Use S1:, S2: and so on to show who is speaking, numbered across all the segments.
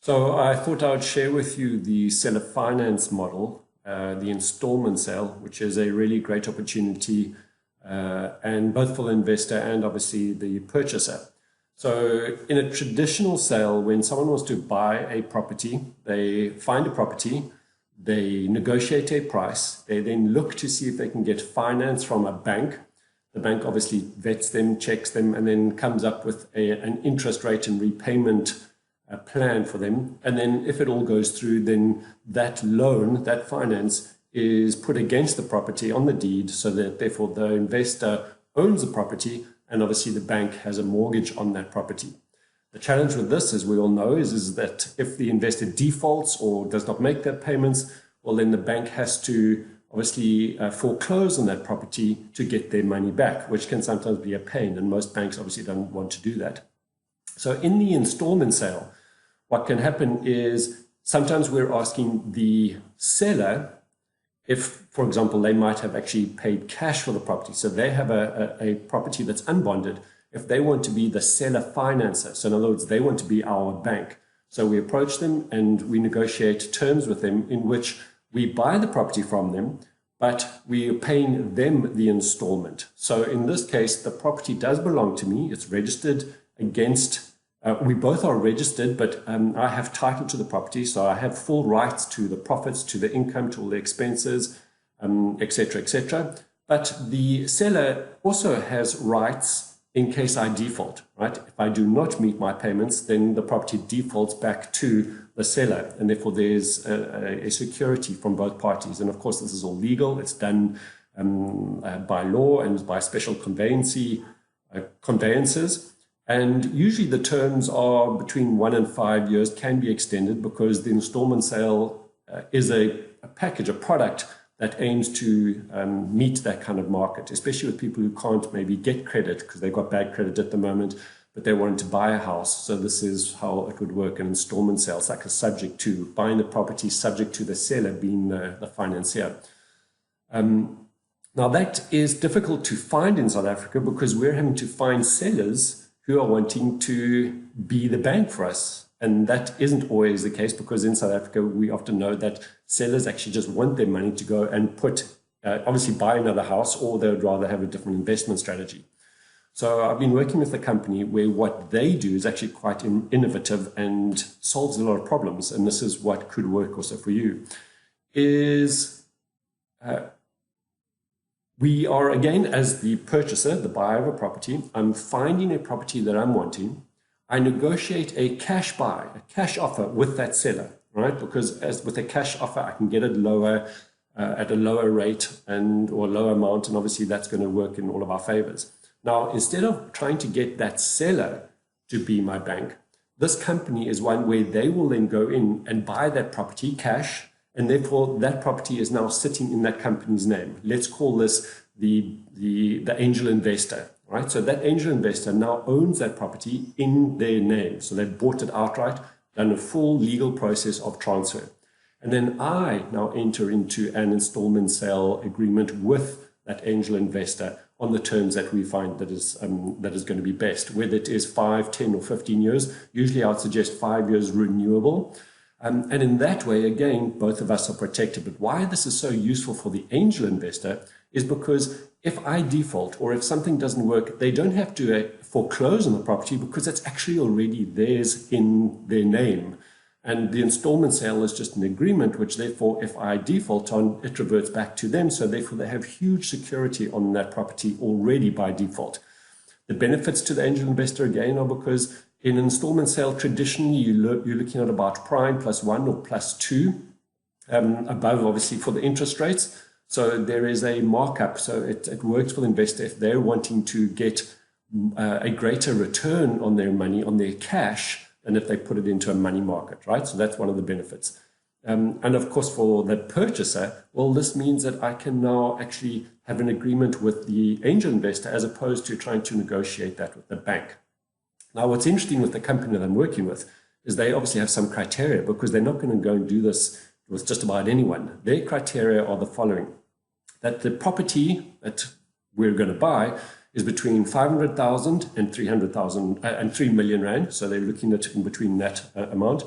S1: So I thought I would share with you the seller finance model, the installment sale, which is a really great opportunity and both for the investor and obviously the purchaser. So in a traditional sale, when someone wants to buy a property, they find a property, they negotiate a price, they then look to see if they can get finance from a bank. The bank obviously vets them, checks them, and then comes up with an interest rate and repayment plan for them. And then if it all goes through, then that loan, that finance is put against the property on the deed so that therefore the investor owns the property and obviously the bank has a mortgage on that property. The challenge with this, as we all know, is that if the investor defaults or does not make their payments, well, then the bank has to obviously foreclose on that property to get their money back, which can sometimes be a pain, and most banks obviously don't want to do that. So in the installment sale, what can happen is sometimes we're asking the seller if, for example, they might have actually paid cash for the property. So they have a property that's unbonded. If they want to be the seller financer, so in other words, they want to be our bank. So we approach them and we negotiate terms with them in which we buy the property from them, but we are paying them the installment. So in this case, the property does belong to me. It's registered against we both are registered, but I have title to the property, so I have full rights to the profits, to the income, to all the expenses, etc., etc. But the seller also has rights in case I default, right? If I do not meet my payments, then the property defaults back to the seller, and therefore there's a security from both parties. And of course, this is all legal. It's done by law and by special conveyances. And usually the terms are between 1 and 5 years, can be extended because the installment sale is a package, a product that aims to meet that kind of market, especially with people who can't maybe get credit because they've got bad credit at the moment, but they want to buy a house. So this is how it would work, an installment sale. It's like a subject to buying the property, subject to the seller being the financier. Now that is difficult to find in South Africa because we're having to find sellers who are wanting to be the bank for us. And that isn't always the case because in South Africa, we often know that sellers actually just want their money to go and obviously buy another house, or they would rather have a different investment strategy. So I've been working with a company where what they do is actually quite innovative and solves a lot of problems. And this is what could work also for you, is we are, again, as the purchaser, the buyer of a property, I'm finding a property that I'm wanting. I negotiate a cash buy, a cash offer with that seller, right? Because as with a cash offer, I can get it lower, at a lower rate or lower amount, and obviously that's going to work in all of our favors. Now, instead of trying to get that seller to be my bank, this company is one where they will then go in and buy that property cash, and therefore that property is now sitting in that company's name. Let's call this the angel investor, right? So that angel investor now owns that property in their name. So they've bought it outright, done a full legal process of transfer. And then I now enter into an installment sale agreement with that angel investor on the terms that we find that is going to be best, whether it is 5, 10, or 15 years. Usually I would suggest 5 years renewable. And in that way, again, both of us are protected. But why this is so useful for the angel investor is because if I default or if something doesn't work, they don't have to foreclose on the property because it's actually already theirs in their name. And the installment sale is just an agreement, which therefore, if I default on, it reverts back to them. So therefore, they have huge security on that property already by default. The benefits to the angel investor, again, are because in an installment sale, traditionally, you're looking at about prime +1 or +2 above, obviously, for the interest rates. So there is a markup. So it works for the investor if they're wanting to get a greater return on their money, on their cash, than if they put it into a money market, right? So that's one of the benefits. And of course, for the purchaser, well, this means that I can now actually have an agreement with the angel investor as opposed to trying to negotiate that with the bank. Now, what's interesting with the company that I'm working with is they obviously have some criteria because they're not going to go and do this with just about anyone. Their criteria are the following: that the property that we're going to buy is between 500,000 and 300,000 and 3 million rand. So they're looking at in between that amount.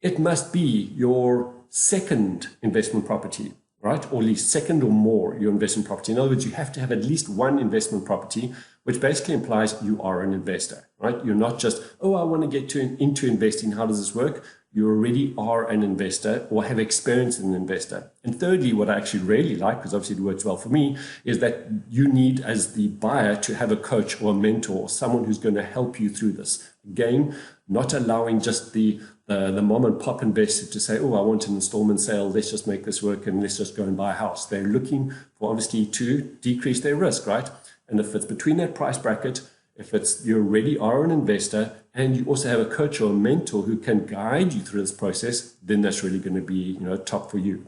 S1: it must be your second investment property, right? Or at least second or more your investment property. In other words, you have to have at least one investment property, which basically implies you are an investor, right? You're not just, oh, I want to get into investing. How does this work? You already are an investor or have experience as an investor. And thirdly, what I actually really like, because obviously it works well for me, is that you need, as the buyer, to have a coach or a mentor or someone who's going to help you through this. Again, not allowing just the mom and pop investor to say, oh, I want an installment sale, let's just make this work and let's just go and buy a house. They're looking for obviously to decrease their risk, right? And if it's between that price bracket, if it's you already are an investor and you also have a coach or a mentor who can guide you through this process, then that's really going to be, top for you.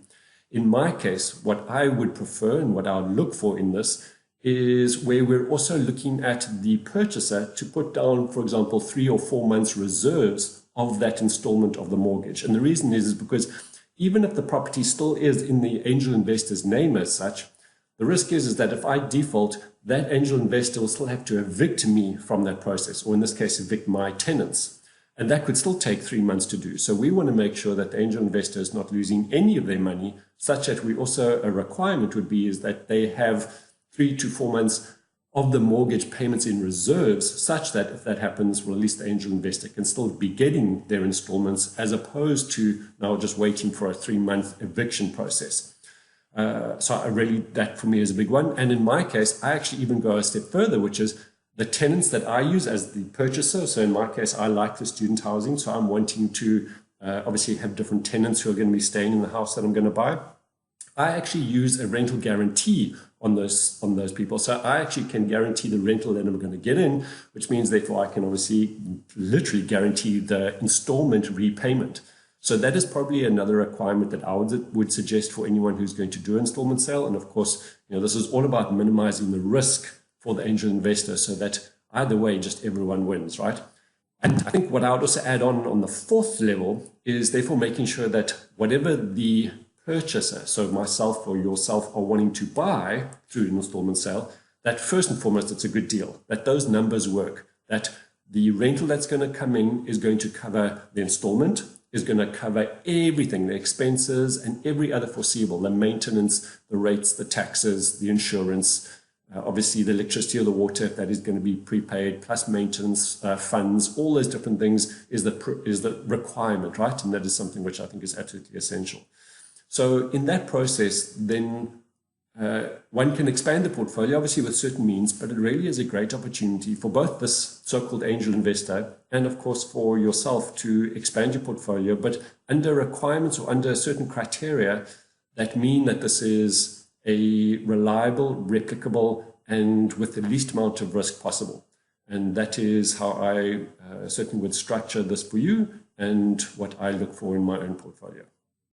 S1: In my case, what I would prefer and what I would look for in this is where we're also looking at the purchaser to put down, for example, 3 or 4 months reserves of that installment of the mortgage. And the reason is because even if the property still is in the angel investor's name as such, the risk is that if I default, that angel investor will still have to evict me from that process, or in this case, evict my tenants. And that could still take 3 months to do. So we want to make sure that the angel investor is not losing any of their money, such that we also, a requirement would be is that they have 3 to 4 months of the mortgage payments in reserves, such that if that happens, well, at least the angel investor can still be getting their installments as opposed to now just waiting for a 3-month eviction process. So that for me is a big one. And in my case, I actually even go a step further, which is the tenants that I use as the purchaser. So in my case, I like the student housing. So I'm wanting to obviously have different tenants who are going to be staying in the house that I'm going to buy. I actually use a rental guarantee on those people. So I actually can guarantee the rental that I'm going to get in, which means therefore I can obviously literally guarantee the installment repayment. So that is probably another requirement that I would suggest for anyone who's going to do an installment sale. And of course, this is all about minimizing the risk for the angel investor so that either way, just everyone wins, right? And I think what I would also add on the fourth level is therefore making sure that whatever the purchaser, so myself or yourself, are wanting to buy through an installment sale, that first and foremost, it's a good deal, that those numbers work, that the rental that's going to come in is going to cover the installment, is going to cover everything, the expenses and every other foreseeable, the maintenance, the rates, the taxes, the insurance, obviously the electricity or the water, if that is going to be prepaid, plus maintenance funds, all those different things is the requirement, right? And that is something which I think is absolutely essential. So in that process, then one can expand the portfolio, obviously with certain means, but it really is a great opportunity for both this so-called angel investor and, of course, for yourself to expand your portfolio, but under requirements or under certain criteria that mean that this is a reliable, replicable, and with the least amount of risk possible. And that is how I certainly would structure this for you and what I look for in my own portfolio.